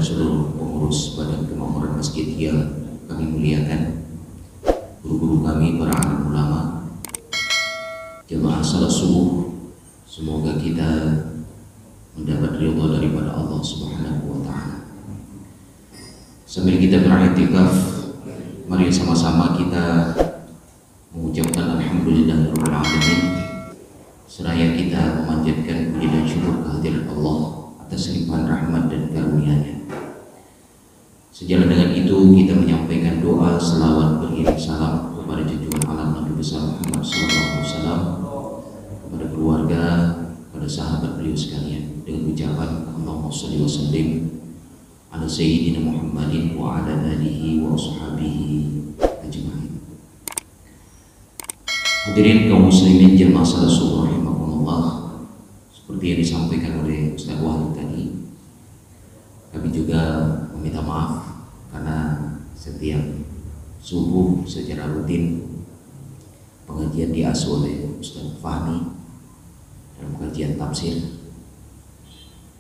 seluruh pengurus Badan Kemakmuran Masjid yang kami muliakan, guru-guru kami, para alim ulama, jemaah salat subuh, semoga kita mendapat ridha daripada Allah Subhanahu wa Ta'ala. Sambil kita beriktikaf, mari sama-sama kita mengucapkan alhamdulillahirabbil alamin, seraya kita memanjatkan puji dan syukur kehadirat Allah atas limpahan rahmat dan karunia-Nya. Sejalan dengan itu, kita menyampaikan doa selawat berkirim salam kepada junjungan alam Nabi besar Muhammad SAW, kepada keluarga, kepada sahabat beliau sekalian, dengan ucapan Allahumma shalli wa sallim ala sayyidina Muhammadin wa ala alihi wa ashabihi ajma'in. Hadirin kaum muslimin jemaah salat subuh rahimakumullah, seperti yang disampaikan oleh Ustaz Wahid tadi, kami juga meminta maaf karena setiap subuh secara rutin pengajian diasuh oleh Ustaz Fahmi dalam kajian tafsir,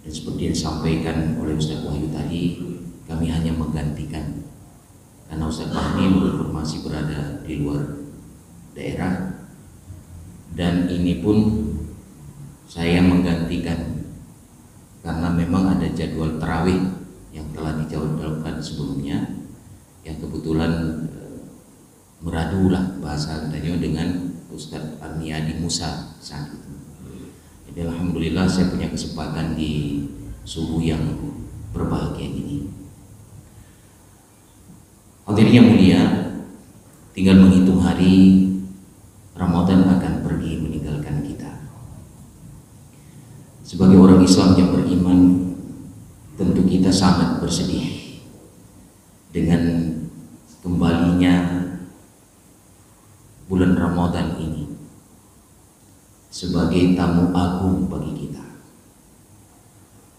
dan seperti yang disampaikan oleh Ustaz Wahyu tadi, kami hanya menggantikan karena Ustaz Fahmi masih berada di luar daerah, dan ini pun saya menggantikan karena memang ada jadwal tarawih yang telah dijadwalkan sebelumnya, yang kebetulan meradulah bahasa katanya dengan Ustadz Arniadi Musa saat itu. Jadi alhamdulillah saya punya kesempatan di subuh yang berbahagia ini. Hadirin yang mulia, tinggal menghitung hari Ramadan akan pergi meninggalkan kita. Sebagai orang Islam yang beriman, tentu kita sangat bersedih dengan kembalinya bulan Ramadan ini sebagai tamu agung bagi kita.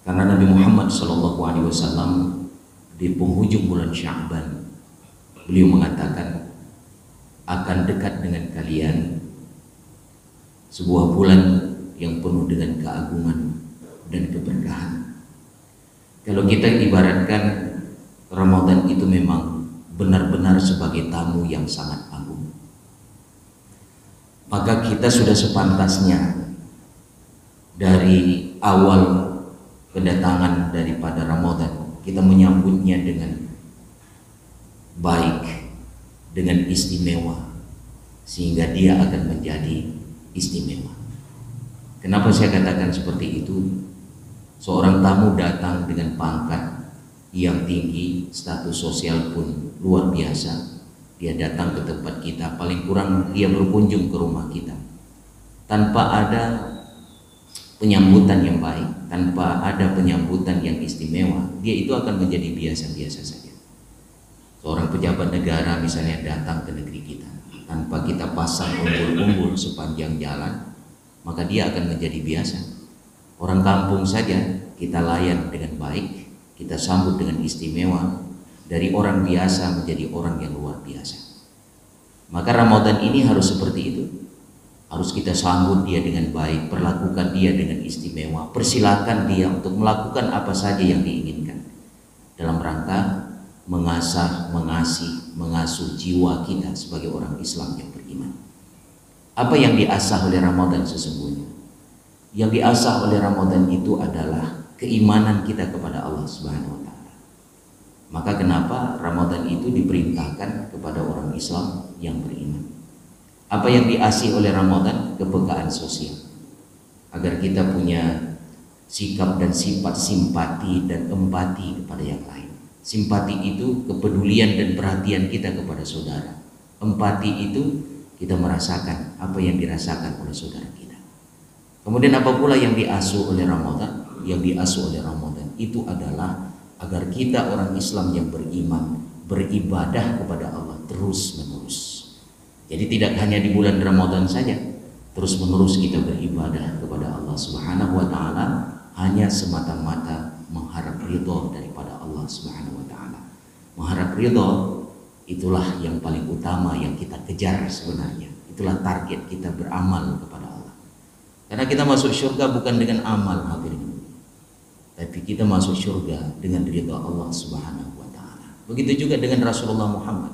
Karena Nabi Muhammad SAW di penghujung bulan Sya'ban, beliau mengatakan akan dekat dengan kalian sebuah bulan yang penuh dengan keagungan dan keberkahan. Kalau kita ibaratkan Ramadan itu memang benar-benar sebagai tamu yang sangat agung, maka kita sudah sepantasnya dari awal kedatangan daripada Ramadan kita menyambutnya dengan baik, dengan istimewa, sehingga dia akan menjadi istimewa. Kenapa saya katakan seperti itu? Seorang tamu datang dengan pangkat yang tinggi, status sosial pun luar biasa. Dia datang ke tempat kita, paling kurang dia berkunjung ke rumah kita tanpa ada penyambutan yang baik, tanpa ada penyambutan yang istimewa, dia itu akan menjadi biasa-biasa saja. Seorang pejabat negara misalnya datang ke negeri kita, tanpa kita pasang umbul-umbul sepanjang jalan, maka dia akan menjadi biasa. Orang kampung saja kita layan dengan baik, kita sambut dengan istimewa. Dari orang biasa menjadi orang yang luar biasa. Maka Ramadan ini harus seperti itu. Harus kita sambut dia dengan baik, perlakukan dia dengan istimewa, persilakan dia untuk melakukan apa saja yang diinginkan dalam rangka mengasah, mengasuh jiwa kita sebagai orang Islam yang beriman. Apa yang diasah oleh Ramadan sesungguhnya? Yang diasah oleh Ramadan itu adalah keimanan kita kepada Allah Subhanahu wa Ta'ala. Maka kenapa Ramadan itu diperintahkan kepada orang Islam yang beriman? Apa yang diasih oleh Ramadan? Kepekaan sosial, agar kita punya sikap dan sifat simpati dan empati kepada yang lain. Simpati itu kepedulian dan perhatian kita kepada saudara. Empati itu kita merasakan apa yang dirasakan oleh saudara kita. Kemudian apa pula yang diasuh oleh Ramadan? Yang diasuh oleh Ramadan itu adalah agar kita orang Islam yang beriman beribadah kepada Allah terus menerus. Jadi tidak hanya di bulan Ramadan saja, terus menerus kita beribadah kepada Allah Subhanahu wa Ta'ala, hanya semata-mata mengharap ridho daripada Allah Subhanahu wa Ta'ala. Mengharap ridho itulah yang paling utama yang kita kejar sebenarnya. Itulah target kita beramal kepada Allah. Karena kita masuk surga bukan dengan amal, hadirin. tapi kita masuk surga dengan ridha Allah Subhanahu wa taala. Begitu juga dengan Rasulullah Muhammad,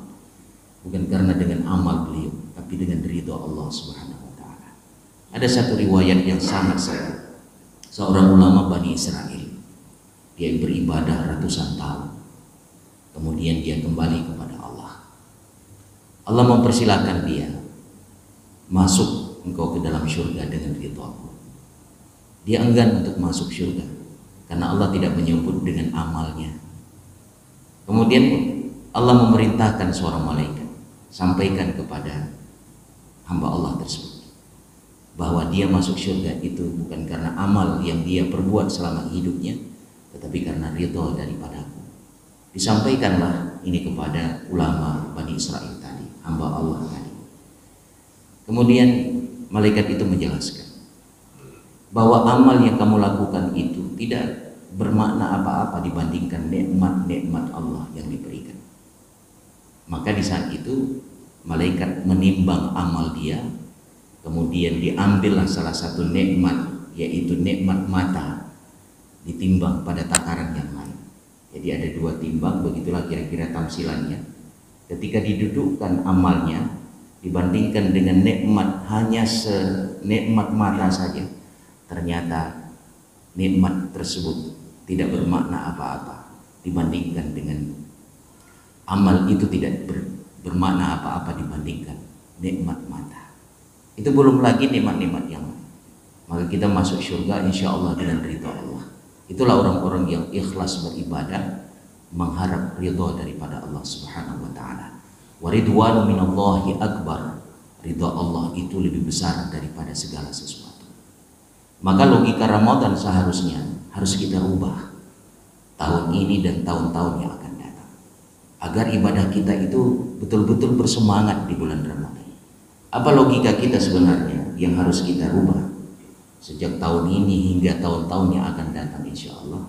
bukan karena dengan amal beliau, tapi dengan ridha Allah Subhanahu wa taala. Ada satu riwayat yang sangat sakit. Seorang ulama Bani Israel, dia beribadah ratusan tahun, kemudian dia kembali kepada Allah. Allah mempersilahkan dia, masuk engkau ke dalam surga dengan ridhaku. Dia enggan untuk masuk surga karena Allah tidak menyebut dengan amalnya. Kemudian Allah memerintahkan seorang malaikat, sampaikan kepada hamba Allah tersebut bahwa dia masuk surga itu bukan karena amal yang dia perbuat selama hidupnya, tetapi karena ridha daripadaku. Disampaikanlah ini kepada ulama Bani Israel tadi, hamba Allah tadi. Kemudian malaikat itu menjelaskan bahwa amal yang kamu lakukan itu tidak bermakna apa-apa dibandingkan nikmat-nikmat Allah yang diberikan. Maka di saat itu malaikat menimbang amal dia, kemudian diambillah salah satu nikmat, yaitu nikmat mata, ditimbang pada takaran yang lain. Jadi ada dua timbang, begitulah kira-kira tamsilannya. Ketika didudukkan amalnya dibandingkan dengan nikmat hanya senikmat mata saja, ternyata nikmat tersebut tidak bermakna apa-apa dibandingkan dengan amal itu tidak bermakna apa-apa dibandingkan nikmat mata. Itu belum lagi nikmat-nikmat yang lain. Maka kita masuk surga insya Allah dengan ridha Allah. Itulah orang-orang yang ikhlas beribadah, mengharap ridha daripada Allah Subhanahu wa taala. Wa ridwanu minallahi akbar. Ridha Allah itu lebih besar daripada segala sesuatu. Maka logika Ramadan seharusnya harus kita rubah tahun ini dan tahun-tahun yang akan datang, agar ibadah kita itu betul-betul bersemangat di bulan Ramadan. Apa logika kita sebenarnya yang harus kita rubah sejak tahun ini hingga tahun-tahun yang akan datang insya Allah?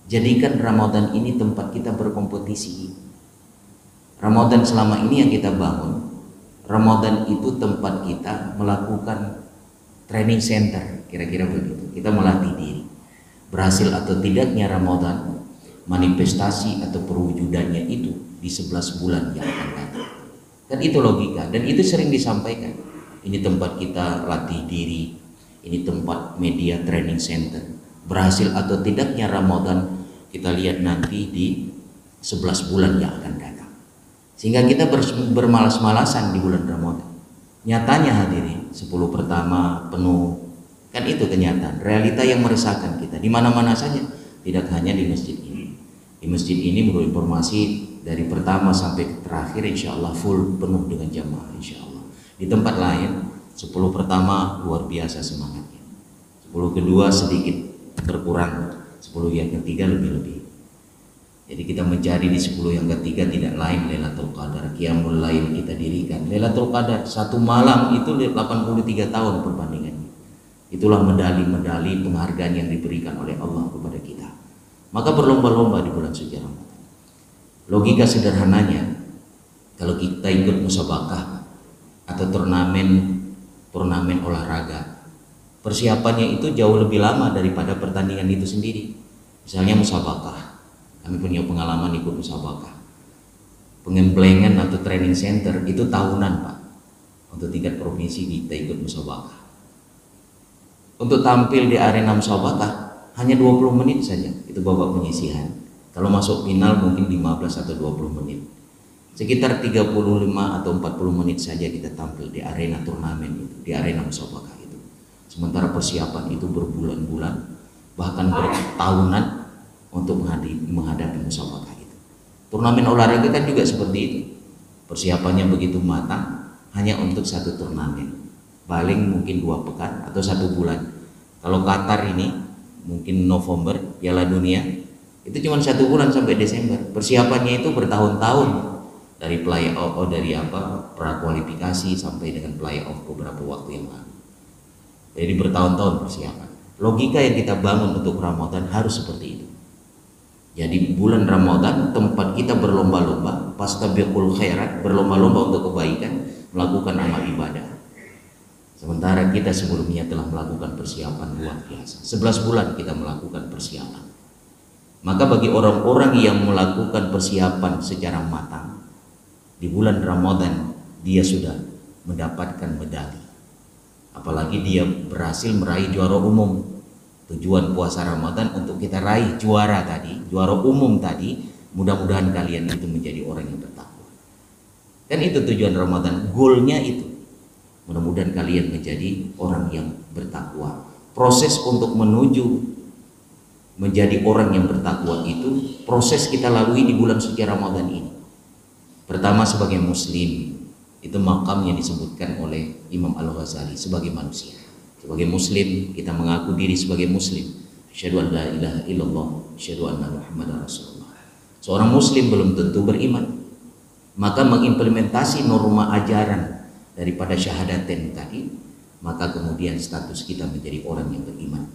Jadikan Ramadan ini tempat kita berkompetisi. Ramadan selama ini yang kita bangun, Ramadan itu tempat kita melakukan training center, kira-kira begitu. Kita melatih diri. Berhasil atau tidaknya Ramadan, manifestasi atau perwujudannya itu di 11 bulan yang akan datang. Kan itu logika, dan itu sering disampaikan. Ini tempat kita latih diri, ini tempat media training center. Berhasil atau tidaknya Ramadan kita lihat nanti di 11 bulan yang akan datang. Sehingga kita bermalas-malasan di bulan Ramadan. Nyatanya hadirin, 10 pertama penuh. Kan itu kenyataan, realita yang meresahkan kita di mana-mana saja, tidak hanya di masjid ini. Di masjid ini menurut informasi dari pertama sampai terakhir insya Allah full penuh dengan jamaah insya Allah. Di tempat lain 10 pertama luar biasa semangatnya, 10 kedua sedikit berkurang, 10 yang ketiga lebih-lebih. Jadi kita mencari di 10 yang ketiga tidak lain Lailatul Qadar, Qiyamul Lail kita dirikan. Lailatul Qadar satu malam itu 83 tahun perbandingannya. Itulah medali-medali penghargaan yang diberikan oleh Allah kepada kita. Maka berlomba-lomba di bulan suci Ramadan. Logika sederhananya, kalau kita ikut musabaqah atau turnamen olahraga, persiapannya itu jauh lebih lama daripada pertandingan itu sendiri. Misalnya musabaqah, kami punya pengalaman ikut musabaqah. Pengemplengan atau training center itu tahunan Pak. Untuk tingkat provinsi kita ikut musabaqah. Untuk tampil di arena musabaqah hanya 20 menit saja, itu babak penyisihan. Kalau masuk final mungkin 15 atau 20 menit. Sekitar 35 atau 40 menit saja kita tampil di arena turnamen itu, di arena musabaqah itu. Sementara persiapan itu berbulan-bulan, bahkan bertahunan untuk menghadapi musabaqah itu. Turnamen olahraga kan juga seperti itu. Persiapannya begitu matang hanya untuk satu turnamen. Paling mungkin 2 pekan atau 1 bulan. Kalau Qatar ini mungkin November Piala Dunia itu cuma 1 bulan sampai Desember. Persiapannya itu bertahun-tahun, dari play-off, prakualifikasi sampai dengan play-off beberapa waktu yang lalu. Jadi bertahun-tahun persiapan. Logika yang kita bangun untuk Ramadan harus seperti itu. Jadi bulan Ramadan tempat kita berlomba-lomba, fastabiqul khairat, berlomba-lomba untuk kebaikan, melakukan amal ibadah. Sementara kita sebelumnya telah melakukan persiapan luar biasa. 11 bulan kita melakukan persiapan. Maka bagi orang-orang yang melakukan persiapan secara matang di bulan Ramadan, dia sudah mendapatkan medali. Apalagi dia berhasil meraih juara umum. Tujuan puasa Ramadan untuk kita raih juara tadi, juara umum tadi. Mudah-mudahan kalian itu menjadi orang yang bertakwa. Kan itu tujuan Ramadan, goalnya itu. Mudah-mudahan kalian menjadi orang yang bertakwa. Proses untuk menuju menjadi orang yang bertakwa itu proses kita lalui di bulan suci Ramadan ini. Pertama, sebagai muslim, itu makam yang disebutkan oleh Imam Al-Ghazali sebagai manusia. Sebagai muslim, kita mengaku diri sebagai muslim. Asyhadu an la ilaha illallah, asyhadu anna Muhammadar Rasulullah. Seorang muslim belum tentu beriman. Maka mengimplementasi norma ajaran daripada syahadatain tadi, maka kemudian status kita menjadi orang yang beriman.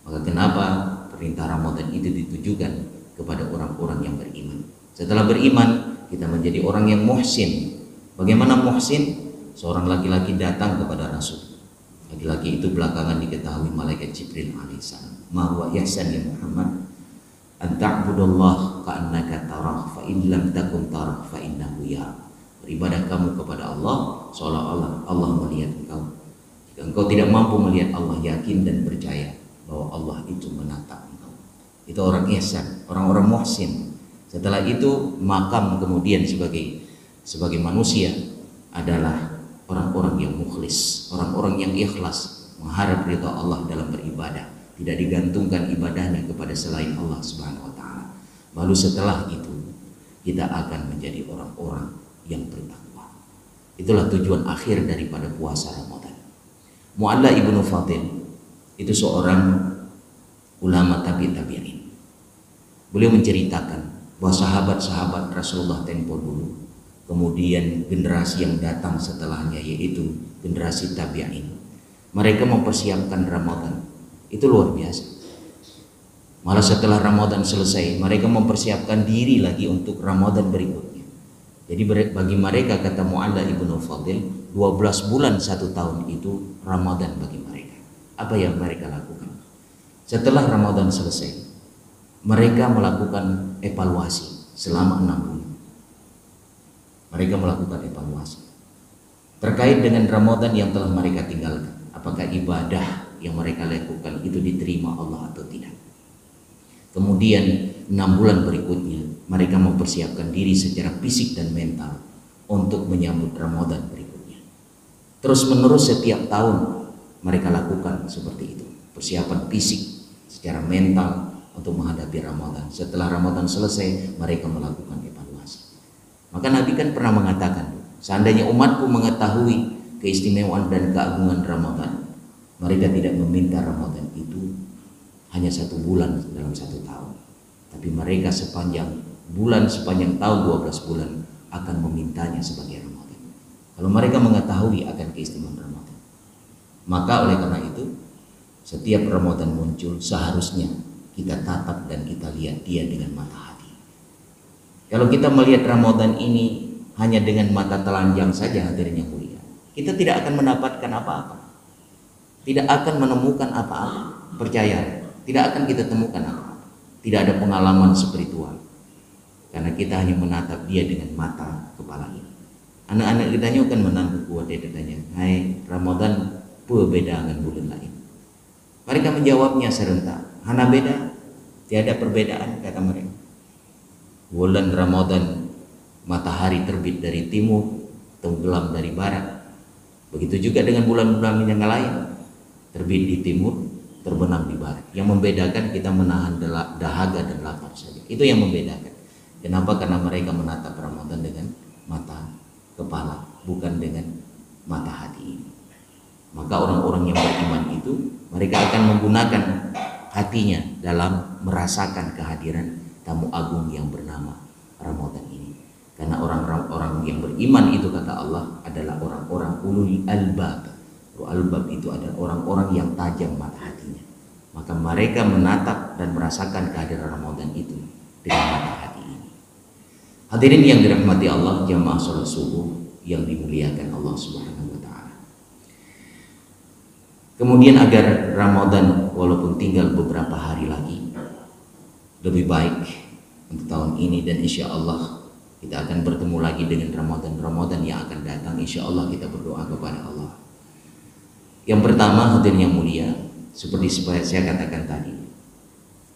Maka kenapa perintah Ramadan itu ditujukan kepada orang-orang yang beriman. Setelah beriman, kita menjadi orang yang muhsin. Bagaimana muhsin? Seorang laki-laki datang kepada Rasul. Laki-laki itu belakangan diketahui malaikat Jibril alaihissalam. Ma huwa ihsan ya Muhammad? An ta'budallah ka'annaka tarah fa in lam takun tarah fa innahu yarah. Beribadah kamu kepada Allah seolah-olah Allah melihat engkau. Jika engkau tidak mampu melihat Allah, yakin dan percaya bahwa Allah itu menatap engkau. Itu orang ihsan, orang-orang muhsin. Setelah itu makam kemudian sebagai manusia adalah orang-orang yang mukhlis, orang-orang yang ikhlas, mengharap ridha Allah dalam beribadah, tidak digantungkan ibadahnya kepada selain Allah Subhanahu wa taala. Lalu setelah itu kita akan menjadi orang-orang yang bertakwa. Itulah tujuan akhir daripada puasa Ramadan. Mu'alla ibnu Fadil itu seorang ulama tabi'in. Beliau menceritakan bahwa sahabat-sahabat Rasulullah tempo dulu, kemudian generasi yang datang setelahnya, yaitu generasi tabi'in, mereka mempersiapkan Ramadan itu luar biasa. Malah setelah Ramadan selesai, mereka mempersiapkan diri lagi untuk Ramadan berikutnya. Jadi bagi mereka, kata Mu'alla ibnu Fadil, 12 bulan 1 tahun itu Ramadan bagi mereka. Apa yang mereka lakukan? Setelah Ramadan selesai, mereka melakukan evaluasi selama 6 bulan. Mereka melakukan evaluasi terkait dengan Ramadan yang telah mereka tinggalkan. Apakah ibadah yang mereka lakukan itu diterima Allah atau tidak? Kemudian 6 bulan berikutnya mereka mempersiapkan diri secara fisik dan mental untuk menyambut Ramadan berikutnya. Terus menerus setiap tahun mereka lakukan seperti itu, persiapan fisik secara mental untuk menghadapi Ramadan. Setelah Ramadan selesai, mereka melakukan evaluasi. Maka Nabi kan pernah mengatakan, seandainya umatku mengetahui keistimewaan dan keagungan Ramadan, mereka tidak meminta Ramadan itu hanya 1 bulan dalam 1 tahun, tapi mereka sepanjang tahun 12 bulan akan memintanya sebagai Ramadan. Kalau mereka mengetahui akan keistimewaan Ramadan, maka oleh karena itu setiap Ramadan muncul seharusnya kita tatap dan kita lihat dia dengan mata hati. Kalau kita melihat Ramadan ini hanya dengan mata telanjang saja, hadirin yang mulia, kita tidak akan mendapatkan apa-apa, tidak akan menemukan apa-apa. Percaya, tidak akan kita temukan apa-apa. Tidak ada pengalaman spiritual, karena kita hanya menatap dia dengan mata kepala ini. Anak-anak kita akan menantu kuat, dia tanya, hai Ramadan berbeda dengan bulan lain. Mereka menjawabnya serentak, hana beda, tiada perbedaan, kata mereka. Bulan Ramadan matahari terbit dari timur, tenggelam dari barat. Begitu juga dengan bulan-bulan yang lain, terbit di timur, terbenam di barat. Yang membedakan kita menahan dahaga dan lapar saja. Itu yang membedakan. Kenapa? Karena mereka menatap Ramadan dengan mata kepala, bukan dengan mata hati ini. Maka orang-orang yang beriman itu, mereka akan menggunakan hatinya dalam merasakan kehadiran tamu agung yang bernama Ramadan ini. Karena orang-orang yang beriman itu, kata Allah, adalah orang-orang ulul albab. Al-albab itu adalah orang-orang yang tajam mata hatinya. Maka mereka menatap dan merasakan kehadiran Ramadan itu dengan mata hati ini. Hadirin yang dirahmati Allah, jamaah salat subuh yang dimuliakan Allah Subhanahu wa taala. Kemudian agar Ramadan walaupun tinggal beberapa hari lagi lebih baik untuk tahun ini, dan insya Allah kita akan bertemu lagi dengan Ramadan yang akan datang. Insya Allah kita berdoa kepada Allah. Yang pertama, hadirin yang mulia, seperti saya katakan tadi,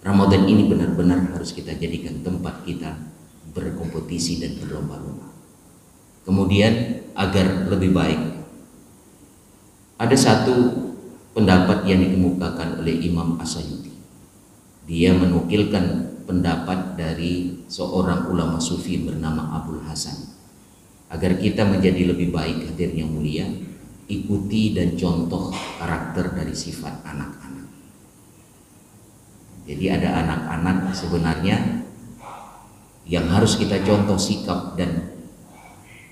Ramadan ini benar-benar harus kita jadikan tempat kita berkompetisi dan berlomba-lomba. Kemudian agar lebih baik, ada satu pendapat yang dikemukakan oleh Imam As-Sayuti. Dia menukilkan pendapat dari seorang ulama sufi bernama Abul Hasan. Agar kita menjadi lebih baik, hadirin yang mulia, ikuti dan contoh karakter dari sifat anak-anak. Jadi ada anak-anak sebenarnya yang harus kita contoh sikap dan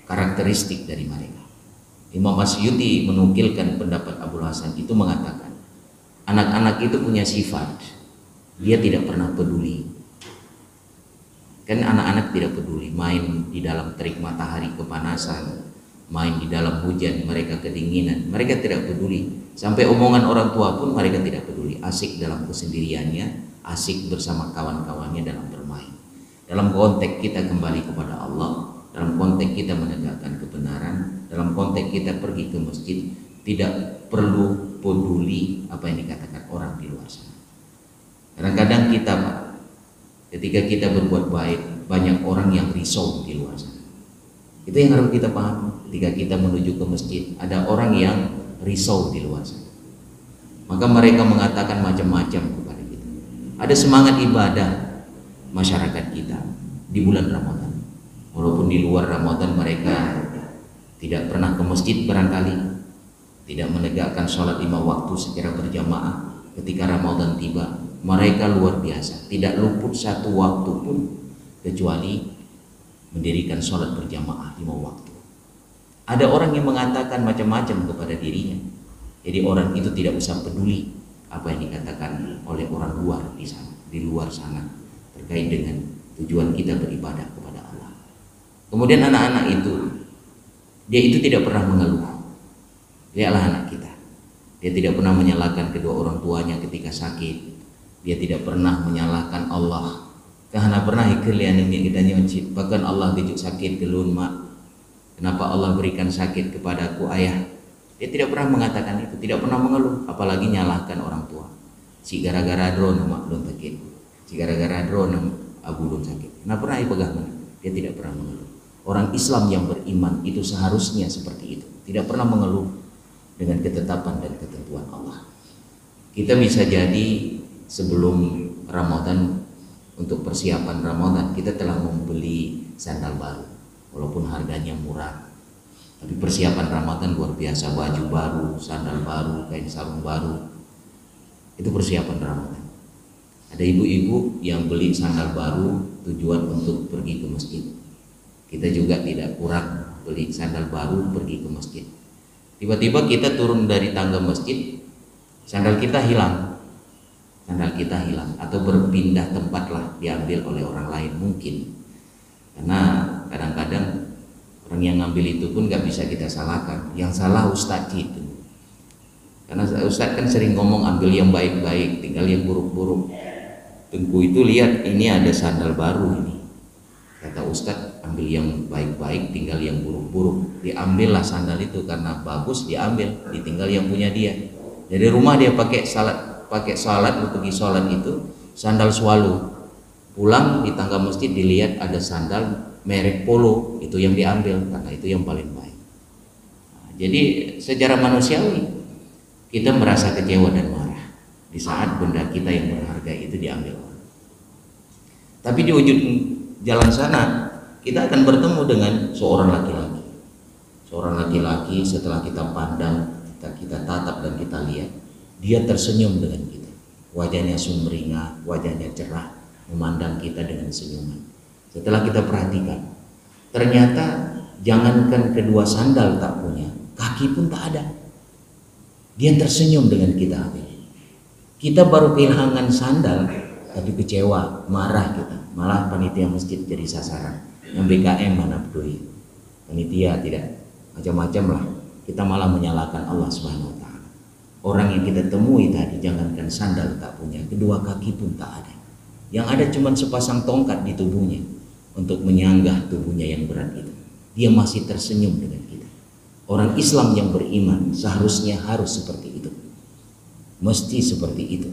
karakteristik dari mereka. Imam As-Sayuti menukilkan pendapat Abul Hasan itu, mengatakan anak-anak itu punya sifat, dia tidak pernah peduli. Kan anak-anak tidak peduli, main di dalam terik matahari kepanasan, main di dalam hujan mereka kedinginan, mereka tidak peduli. Sampai omongan orang tua pun mereka tidak peduli, asik dalam kesendiriannya, asik bersama kawan-kawannya dalam bermain. Dalam konteks kita kembali kepada Allah, dalam konteks kita menegakkan kebenaran, dalam konteks kita pergi ke masjid, tidak perlu peduli apa yang dikatakan orang di luar sana. Kadang-kadang kita, ketika kita berbuat baik, banyak orang yang risau di luar sana. Itu yang harus kita pahami. Ketika kita menuju ke masjid, ada orang yang risau di luar sana, maka mereka mengatakan macam-macam kepada kita. Ada semangat ibadah masyarakat kita di bulan Ramadan, walaupun di luar Ramadan mereka tidak pernah ke masjid, barangkali tidak menegakkan sholat 5 waktu secara berjamaah. Ketika Ramadan tiba, mereka luar biasa, tidak luput satu waktu pun kecuali mendirikan sholat berjamaah 5 waktu. Ada orang yang mengatakan macam-macam kepada dirinya. Jadi orang itu tidak usah peduli apa yang dikatakan oleh orang luar di luar sana terkait dengan tujuan kita beribadah kepada Allah. Kemudian anak-anak itu, dia itu tidak pernah mengeluh. Lihatlah anak kita, dia tidak pernah menyalahkan kedua orang tuanya ketika sakit. Dia tidak pernah menyalahkan Allah. Karena pernah ikelian ini kita nyuci, bahkan Allah dijuk sakit gelun mak. Kenapa Allah berikan sakit kepadaku ayah? Dia tidak pernah mengatakan itu, tidak pernah mengeluh, apalagi nyalahkan orang tua. Si gara-gara drone mak belum sakit, si gara-gara drone abu belum sakit. Kenapa pernah ipegang? Dia tidak pernah mengeluh. Orang Islam yang beriman itu seharusnya seperti itu, tidak pernah mengeluh dengan ketetapan dan ketentuan Allah. Kita bisa jadi sebelum Ramadan, untuk persiapan Ramadan, kita telah membeli sandal baru, walaupun harganya murah. Tapi persiapan Ramadan luar biasa, baju baru, sandal baru, kain sarung baru. Itu persiapan Ramadan. Ada ibu-ibu yang beli sandal baru tujuan untuk pergi ke masjid. Kita juga tidak kurang beli sandal baru pergi ke masjid. Tiba-tiba kita turun dari tangga masjid, sandal kita hilang. Sandal kita hilang atau berpindah tempat lah, diambil oleh orang lain mungkin. Karena kadang-kadang orang yang ngambil itu pun gak bisa kita salahkan. Yang salah ustadz itu. Karena ustadz kan sering ngomong ambil yang baik-baik, tinggal yang buruk-buruk. Tengku itu lihat ini ada sandal baru ini. Kata ustadz ambil yang baik-baik, tinggal yang buruk-buruk. Diambillah sandal itu karena bagus, diambil, ditinggal yang punya dia. Dari rumah dia pakai salat, pergi sholat itu sandal swallow. Pulang di tangga masjid dilihat ada sandal merek Polo, itu yang diambil karena itu yang paling baik. Nah, jadi secara manusiawi kita merasa kecewa dan marah di saat benda kita yang berharga itu diambil orang. Tapi di ujung jalan sana kita akan bertemu dengan seorang laki-laki. Seorang laki-laki setelah kita pandang, kita tatap dan kita lihat, dia tersenyum dengan kita. Wajahnya sumringah, wajahnya cerah, memandang kita dengan senyuman. Setelah kita perhatikan, ternyata jangankan kedua sandal tak punya, kaki pun tak ada. Dia tersenyum dengan kita. Kita baru kehilangan sandal, tapi kecewa, marah kita. Malah panitia masjid jadi sasaran. Yang BKM mana peduli, panitia tidak, macam-macam lah. Kita malah menyalahkan Allah Subhanahu wa Orang yang kita temui tadi, jangankan sandal tak punya, kedua kaki pun tak ada. Yang ada cuma sepasang tongkat di tubuhnya untuk menyanggah tubuhnya yang berat itu. Dia masih tersenyum dengan kita. Orang Islam yang beriman seharusnya harus seperti itu. Mesti seperti itu.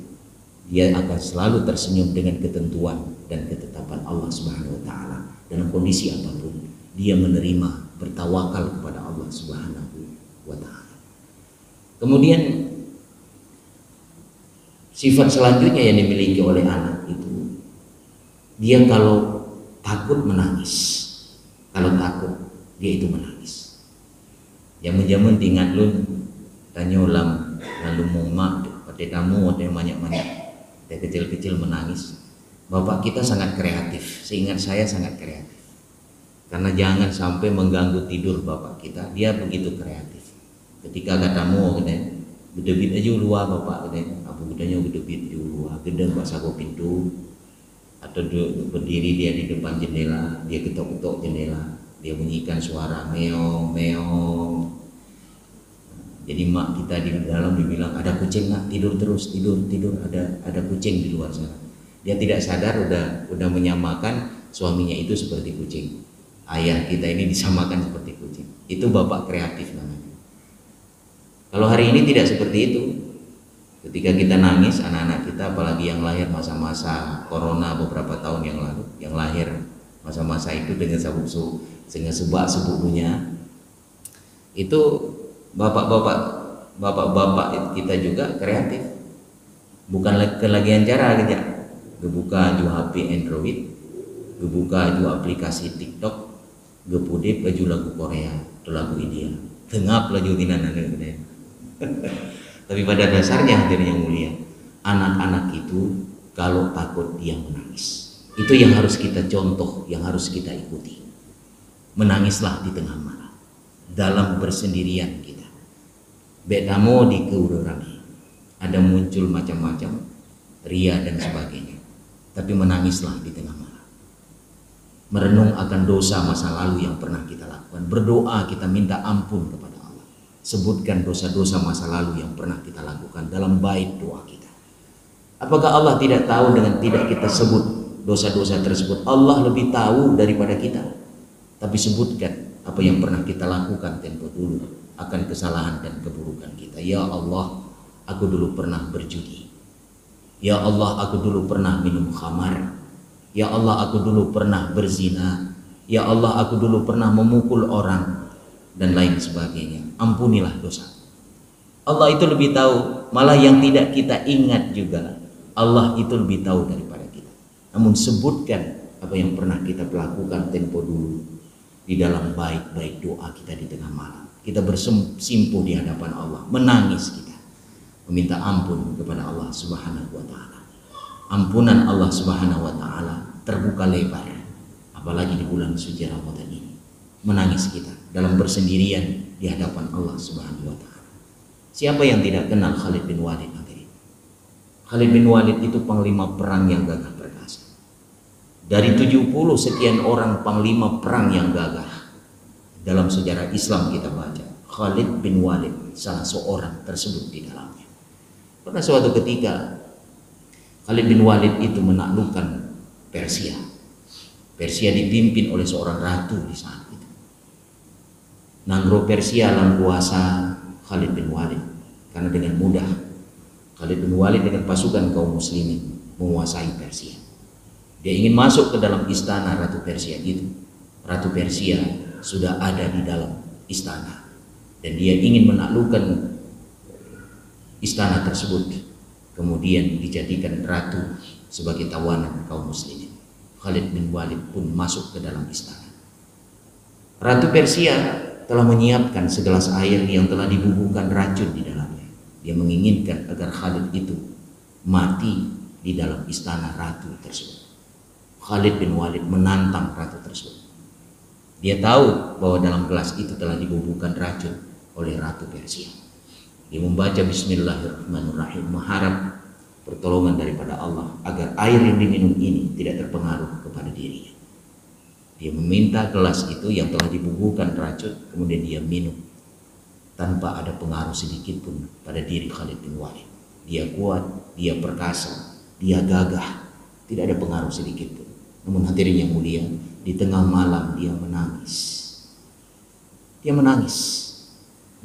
Dia akan selalu tersenyum dengan ketentuan dan ketetapan Allah Subhanahu wa taala dalam kondisi apapun. Dia menerima, bertawakal kepada Allah Subhanahu wa taala. Kemudian sifat selanjutnya yang dimiliki oleh anak itu, dia kalau takut menangis. Kalau takut dia itu menangis. Yang menjamun tingat lun tanyo lam lalu mak pada tamu atau yang banyak-banyak dia kecil-kecil menangis. Bapak kita sangat kreatif, seingat saya sangat kreatif. Karena jangan sampai mengganggu tidur bapak kita, dia begitu kreatif. Ketika katamu katanya, gedebit aja luar bapak katanya, apa gedenya gedebit aja luar, gedeng bahasa go pintu, atau berdiri dia di depan jendela, dia ketok-ketok jendela, dia bunyikan suara meong meong. Jadi mak kita di dalam dibilang ada kucing nak, tidur terus, tidur ada kucing di luar sana. Dia tidak sadar udah menyamakan suaminya itu seperti kucing. Ayah kita ini disamakan seperti kucing. Itu bapak kreatif namanya. Kalau hari ini tidak seperti itu. Ketika kita nangis, anak-anak kita apalagi yang lahir masa-masa corona beberapa tahun yang lalu, yang lahir masa-masa itu dengan sebab sebubunya, itu bapak-bapak kita juga kreatif. Bukan kelagian cara kerja. Gebuka ju HP Android, gebuka ju aplikasi TikTok, gepudip laju lagu Korea, itu lagu India. Tengap laju dinanan. Tapi pada dasarnya hadirin yang mulia, anak-anak itu kalau takut dia menangis. Itu yang harus kita contoh, yang harus kita ikuti. Menangislah di tengah malam, dalam bersendirian kita. Betamo di keururami, ada muncul macam-macam ria dan sebagainya. Tapi menangislah di tengah malam. Merenung akan dosa masa lalu yang pernah kita lakukan. Berdoa kita minta ampun kepada Allah. Sebutkan dosa-dosa masa lalu yang pernah kita lakukan dalam bait doa kita. Apakah Allah tidak tahu dengan tidak kita sebut dosa-dosa tersebut? Allah lebih tahu daripada kita. Tapi sebutkan apa yang pernah kita lakukan tempo dulu akan kesalahan dan keburukan kita. Ya Allah, aku dulu pernah berjudi. Ya Allah, aku dulu pernah minum khamar. Ya Allah, aku dulu pernah berzina. Ya Allah, aku dulu pernah memukul orang dan lain sebagainya. Ampunilah dosa. Allah itu lebih tahu, malah yang tidak kita ingat juga Allah itu lebih tahu daripada kita. Namun sebutkan apa yang pernah kita lakukan tempo dulu di dalam baik-baik doa kita di tengah malam. Kita bersimpuh di hadapan Allah, menangis kita, meminta ampun kepada Allah Subhanahu wa taala. Ampunan Allah Subhanahu wa taala terbuka lebar, apalagi di bulan suci Ramadan ini. Menangis kita dalam bersendirian di hadapan Allah Subhanahu wa taala. Siapa yang tidak kenal Khalid bin Walid? Khalid bin Walid itu panglima perang yang gagah perkasa. Dari 70 sekian orang panglima perang yang gagah dalam sejarah Islam kita baca, Khalid bin Walid salah seorang tersebut di dalamnya. Pada suatu ketika Khalid bin Walid itu menaklukkan Persia. Persia dipimpin oleh seorang ratu di saat itu. Nangro Persia dalam kuasa Khalid bin Walid, karena dengan mudah Khalid bin Walid dengan pasukan kaum muslimin menguasai Persia. Dia ingin masuk ke dalam istana Ratu Persia itu. Ratu Persia sudah ada di dalam istana dan dia ingin menaklukkan istana tersebut, kemudian dijadikan ratu sebagai tawanan kaum muslimin. Khalid bin Walid pun masuk ke dalam istana. Ratu Persia telah menyiapkan segelas air yang telah dibubuhkan racun di dalamnya. Dia menginginkan agar Khalid itu mati di dalam istana ratu tersebut. Khalid bin Walid menantang ratu tersebut. Dia tahu bahwa dalam gelas itu telah dibubuhkan racun oleh Ratu Persia. Dia membaca Bismillahirrahmanirrahim, mengharap pertolongan daripada Allah agar air yang diminum ini tidak terpengaruh kepada dirinya. Dia meminta gelas itu yang telah dibubuhkan racun, kemudian dia minum tanpa ada pengaruh sedikit pun pada diri Khalid bin Walid. Dia kuat, dia perkasa, dia gagah, tidak ada pengaruh sedikit pun. Namun hadirin yang mulia, di tengah malam dia menangis. Dia menangis.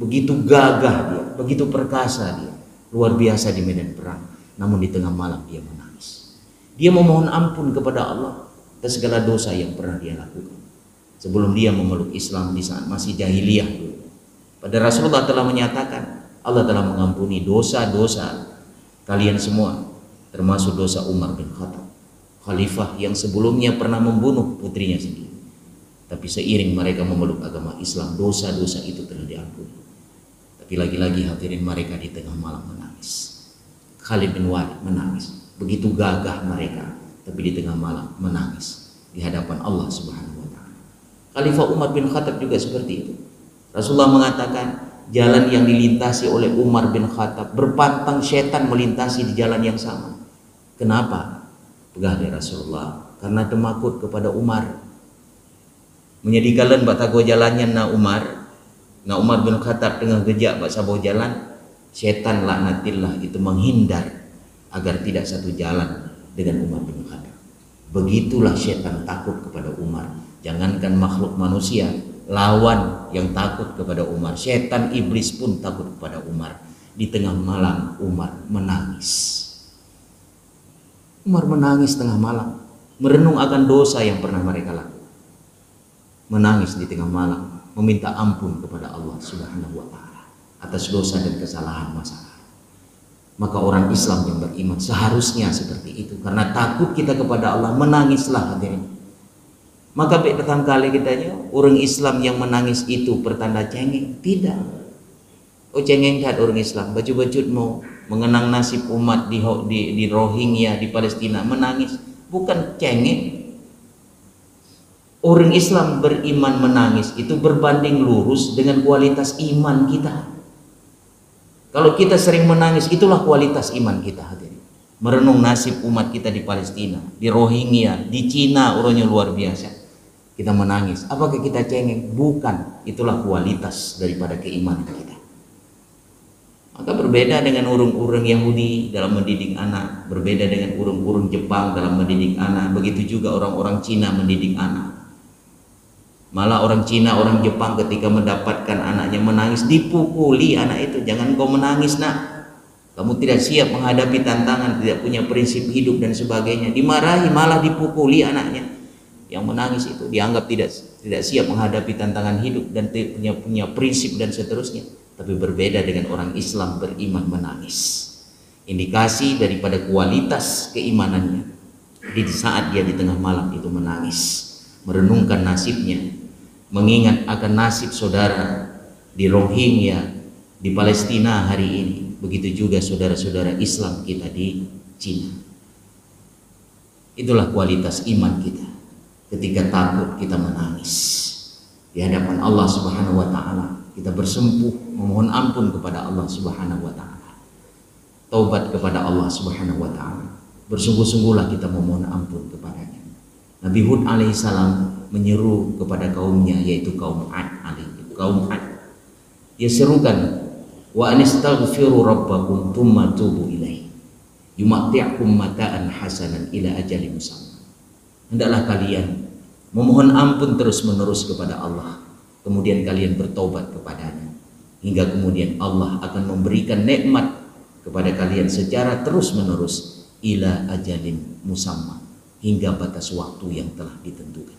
Begitu gagah dia, begitu perkasa dia, luar biasa di medan perang. Namun di tengah malam dia menangis. Dia memohon ampun kepada Allah atas segala dosa yang pernah dia lakukan sebelum dia memeluk Islam di saat masih jahiliyah dulu. Pada Rasulullah telah menyatakan, Allah telah mengampuni dosa-dosa kalian semua, termasuk dosa Umar bin Khattab, khalifah yang sebelumnya pernah membunuh putrinya sendiri. Tapi seiring mereka memeluk agama Islam, dosa-dosa itu telah diampuni. Tapi lagi-lagi hadirin, mereka di tengah malam menangis. Khalid bin Walid menangis. Begitu gagah mereka, tapi di tengah malam menangis di hadapan Allah Subhanahu wa taala. Khalifah Umar bin Khattab juga seperti itu. Rasulullah mengatakan, jalan yang dilintasi oleh Umar bin Khattab, berpantang setan melintasi di jalan yang sama. Kenapa? Pegah dari Rasulullah, karena temakut kepada Umar. Menyedihkan bak tago jalannya na Umar bin Khattab dengan gejak bak sabo jalan, setan laknatillah itu menghindar agar tidak satu jalan dengan Umar bin Khattab. Begitulah setan takut kepada Umar. Jangankan makhluk manusia, lawan yang takut kepada Umar, setan iblis pun takut kepada Umar. Di tengah malam Umar menangis. Umar menangis tengah malam, merenung akan dosa yang pernah mereka lakukan. Menangis di tengah malam, meminta ampun kepada Allah Subhanahu wa taala atas dosa dan kesalahan masa lalu. Maka orang Islam yang beriman seharusnya seperti itu, karena takut kita kepada Allah, menangislah hadirin. Maka pertama kali kitanya orang Islam yang menangis itu pertanda cengeng? Tidak. Oh, cengeng kan orang Islam, baju-baju mau mengenang nasib umat di Rohingya di Palestina, menangis, bukan cengeng. Orang Islam beriman menangis itu berbanding lurus dengan kualitas iman kita. Kalau kita sering menangis, itulah kualitas iman kita hadirin. Merenung nasib umat kita di Palestina, di Rohingya, di Cina, orangnya luar biasa. Kita menangis. Apakah kita cengeng? Bukan. Itulah kualitas daripada keimanan kita. Maka berbeda dengan urung-urung Yahudi dalam mendidik anak, berbeda dengan urung-urung Jepang dalam mendidik anak, begitu juga orang-orang Cina mendidik anak. Malah orang Cina, orang Jepang ketika mendapatkan anaknya menangis, dipukuli anak itu. Jangan kau menangis nak, kamu tidak siap menghadapi tantangan, tidak punya prinsip hidup dan sebagainya. Dimarahi, malah dipukuli anaknya. Yang menangis itu dianggap tidak siap menghadapi tantangan hidup dan punya prinsip dan seterusnya. Tapi berbeda dengan orang Islam beriman menangis. Indikasi daripada kualitas keimanannya di saat dia di tengah malam itu menangis, merenungkan nasibnya, mengingat akan nasib saudara di Rohingya, di Palestina hari ini. Begitu juga saudara-saudara Islam kita di Cina. Itulah kualitas iman kita. Ketika takut kita menangis di hadapan Allah Subhanahu wa taala, kita bersempuh memohon ampun kepada Allah Subhanahu wa taala. Taubat kepada Allah Subhanahu wa taala. Bersungguh-sungguhlah kita memohon ampun kepadanya. Nabi Hud alaihissalam menyeru kepada kaumnya, yaitu kaum Ad. Dia serukan, wa anistaghfiru rabbakum tsumma tubu ilaihi yumatti'kum mata'an hasanan ila ajalin musamma. Hendaklah kalian memohon ampun terus-menerus kepada Allah, kemudian kalian bertobat kepadanya, hingga kemudian Allah akan memberikan nikmat kepada kalian secara terus-menerus ila ajalin musamma, hingga batas waktu yang telah ditentukan.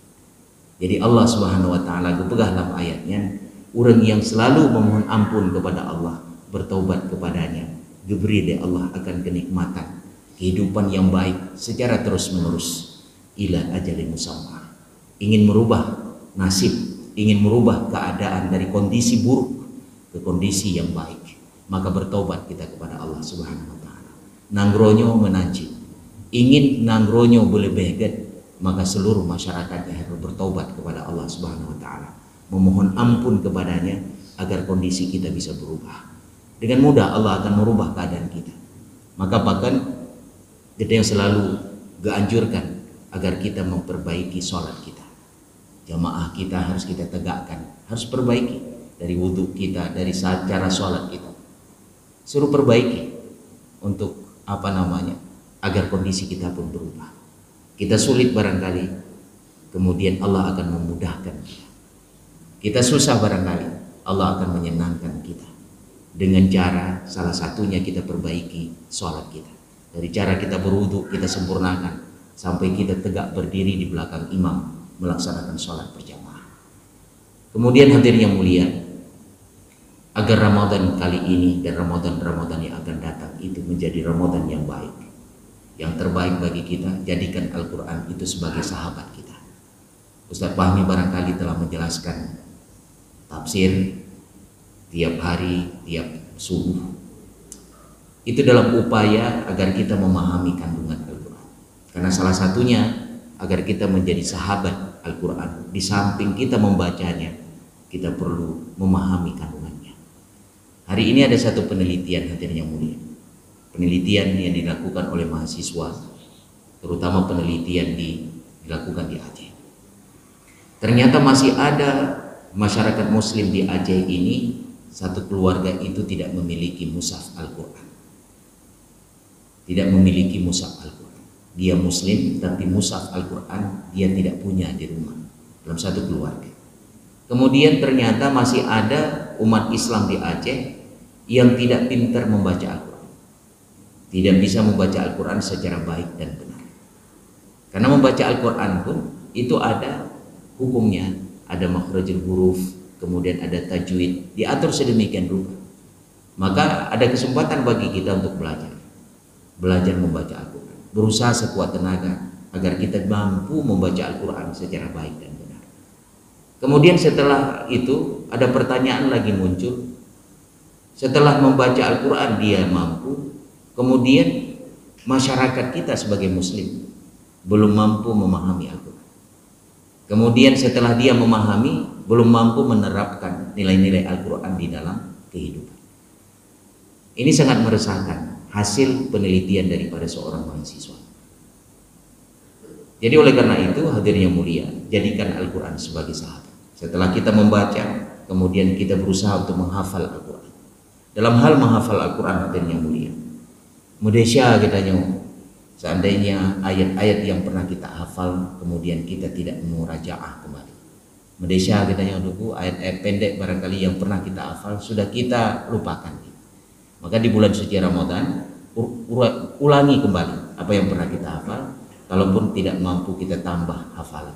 Jadi Allah Subhanahu wa taala pegang dalam ayatnya, orang yang selalu memohon ampun kepada Allah, bertaubat kepadanya, diberi oleh Allah akan kenikmatan kehidupan yang baik secara terus-menerus ila ajalin musamma. Ingin merubah nasib, ingin merubah keadaan dari kondisi buruk ke kondisi yang baik, maka bertaubat kita kepada Allah Subhanahu wa taala. Nangronyo menanci, ingin nangronyo boleh beget, maka seluruh masyarakatnya harus bertaubat kepada Allah Subhanahu wa taala, memohon ampun kepadanya agar kondisi kita bisa berubah. Dengan mudah Allah akan merubah keadaan kita. Maka bahkan kita yang selalu dianjurkan agar kita memperbaiki sholat kita. Jamaah kita harus kita tegakkan, harus perbaiki dari wudhu kita, dari cara sholat kita. Suruh perbaiki untuk agar kondisi kita pun berubah. Kita sulit barangkali, kemudian Allah akan memudahkan kita. Kita susah barangkali, Allah akan menyenangkan kita. Dengan cara salah satunya kita perbaiki sholat kita. Dari cara kita berwudu kita sempurnakan sampai kita tegak berdiri di belakang imam melaksanakan sholat berjamaah. Kemudian hadirin yang mulia, agar Ramadan kali ini dan Ramadan yang akan datang itu menjadi Ramadan yang baik, yang terbaik bagi kita, jadikan Al-Quran itu sebagai sahabat kita. Ustaz Fahmi barangkali telah menjelaskan tafsir tiap hari, tiap subuh. Itu dalam upaya agar kita memahami kandungan Al-Quran. Karena salah satunya agar kita menjadi sahabat Al-Quran, di samping kita membacanya, kita perlu memahami kandungannya. Hari ini ada satu penelitian hadirin yang mulia. Penelitian yang dilakukan oleh mahasiswa, terutama penelitian dilakukan di Aceh. Ternyata masih ada masyarakat muslim di Aceh ini, satu keluarga itu tidak memiliki mushaf Al-Quran. Tidak memiliki mushaf Al-Quran. Dia muslim tapi mushaf Al-Quran dia tidak punya di rumah, dalam satu keluarga. Kemudian ternyata masih ada umat Islam di Aceh yang tidak pintar membaca Al-Quran, tidak bisa membaca Al-Quran secara baik dan benar. Karena membaca Al-Quran pun itu ada hukumnya, ada makhrajul huruf, kemudian ada tajwid, diatur sedemikian rupa. Maka ada kesempatan bagi kita untuk belajar membaca Al-Quran, berusaha sekuat tenaga agar kita mampu membaca Al-Quran secara baik dan benar. Kemudian setelah itu ada pertanyaan lagi muncul. Setelah membaca Al-Quran dia mampu, kemudian masyarakat kita sebagai muslim belum mampu memahami Al-Quran. Kemudian setelah dia memahami, belum mampu menerapkan nilai-nilai Al-Quran di dalam kehidupan. Ini sangat meresahkan, hasil penelitian daripada seorang mahasiswa. Jadi oleh karena itu hadirin yang mulia, jadikan Al-Quran sebagai sahabat. Setelah kita membaca, kemudian kita berusaha untuk menghafal Al-Quran. Dalam hal menghafal Al-Quran hadirin yang mulia, Mudesya katanya, seandainya ayat-ayat yang pernah kita hafal kemudian kita tidak murajaah kembali. Mudesya katanya untuk ayat-ayat pendek barangkali yang pernah kita hafal sudah kita lupakan. Maka di bulan suci Ramadan ulangi kembali apa yang pernah kita hafal. Kalaupun tidak mampu kita tambah hafalan.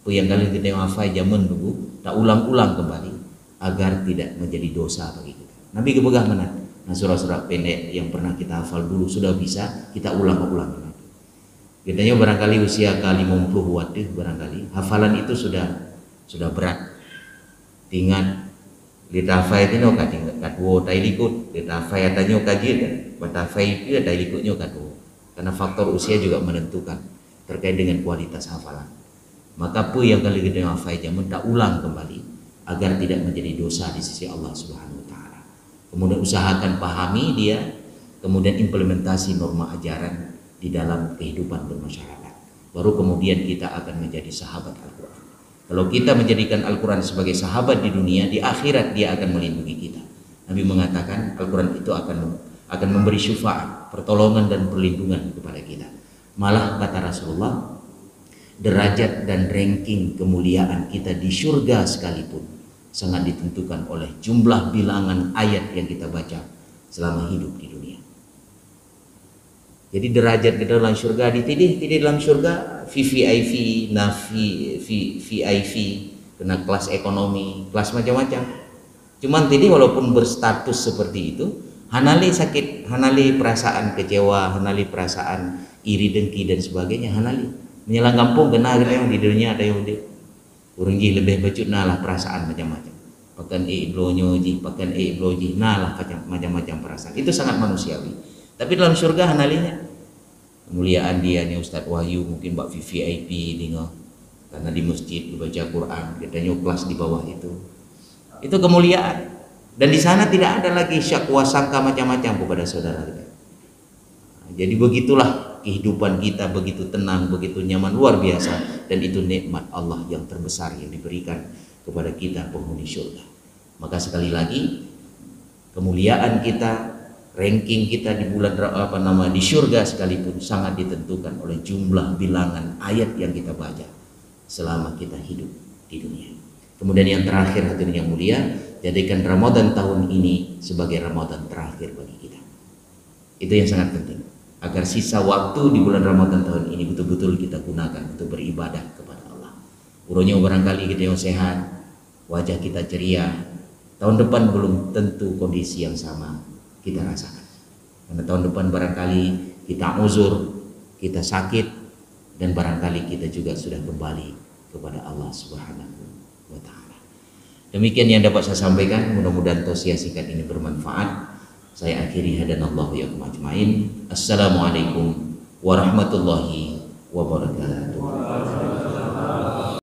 Yang kali kita hafal zaman dulu tak ulang-ulang kembali agar tidak menjadi dosa bagi kita. Nabi kebegah mana? Nah surah-surah pendek yang pernah kita hafal dulu sudah bisa kita ulang-ulang lagi. Katanya barangkali usia kali 50 wadih barangkali hafalan itu sudah berat. Tinggal litafai itu no kadwo tailikut litafai atanyo kaji batafai itu tailikutnya kadwo. Karena faktor usia juga menentukan terkait dengan kualitas hafalan. Maka pun yang kali kita hafal jamun tak ulang kembali agar tidak menjadi dosa di sisi Allah Subhanahu wa taala. Kemudian usahakan pahami dia, kemudian implementasi norma ajaran di dalam kehidupan bermasyarakat. Baru kemudian kita akan menjadi sahabat Al-Quran. Kalau kita menjadikan Al-Quran sebagai sahabat di dunia, di akhirat dia akan melindungi kita. Nabi mengatakan Al-Quran itu akan memberi syafaat, pertolongan dan perlindungan kepada kita. Malah kata Rasulullah, derajat dan ranking kemuliaan kita di surga sekalipun sangat ditentukan oleh jumlah bilangan ayat yang kita baca selama hidup di dunia. Jadi derajat kita dalam surga ditidih dalam surga VVIP, VIP, kena kelas ekonomi, kelas macam-macam. Cuman tidih walaupun berstatus seperti itu, hanali sakit, hanali perasaan kecewa, hanali perasaan iri dengki dan sebagainya, hanali. Menyelang kampung kena yang di dunia ada yang urang ji lebih bacut nalah perasaan macam-macam. Pakan ibloji, pakan ibloji nalah macam-macam perasaan. Itu sangat manusiawi. Tapi dalam surga hanalinya kemuliaan dia nih Ustadz Wahyu mungkin bak VIP dengar karena di masjid dibaca Quran, katanya kelas di bawah itu kemuliaan. Dan di sana tidak ada lagi syakwa sangka macam-macam kepada saudara kita. Jadi begitulah kehidupan kita, begitu tenang, begitu nyaman, luar biasa. Dan itu nikmat Allah yang terbesar yang diberikan kepada kita penghuni surga. Maka sekali lagi kemuliaan kita, ranking kita di bulan di surga sekalipun sangat ditentukan oleh jumlah bilangan ayat yang kita baca selama kita hidup di dunia. Kemudian yang terakhir hadirin yang mulia, jadikan Ramadan tahun ini sebagai Ramadan terakhir bagi kita. Itu yang sangat penting, agar sisa waktu di bulan Ramadan tahun ini betul-betul kita gunakan untuk beribadah kepada Allah. Uronya barangkali kita yang sehat, wajah kita ceria, tahun depan belum tentu kondisi yang sama kita rasakan. Karena tahun depan barangkali kita uzur, kita sakit, dan barangkali kita juga sudah kembali kepada Allah Subhanahu wa Ta'ala. Demikian yang dapat saya sampaikan, mudah-mudahan tausiah singkat ini bermanfaat. Saya akhiri, hadanallahu ya ajmain. Assalamualaikum warahmatullahi wabarakatuh.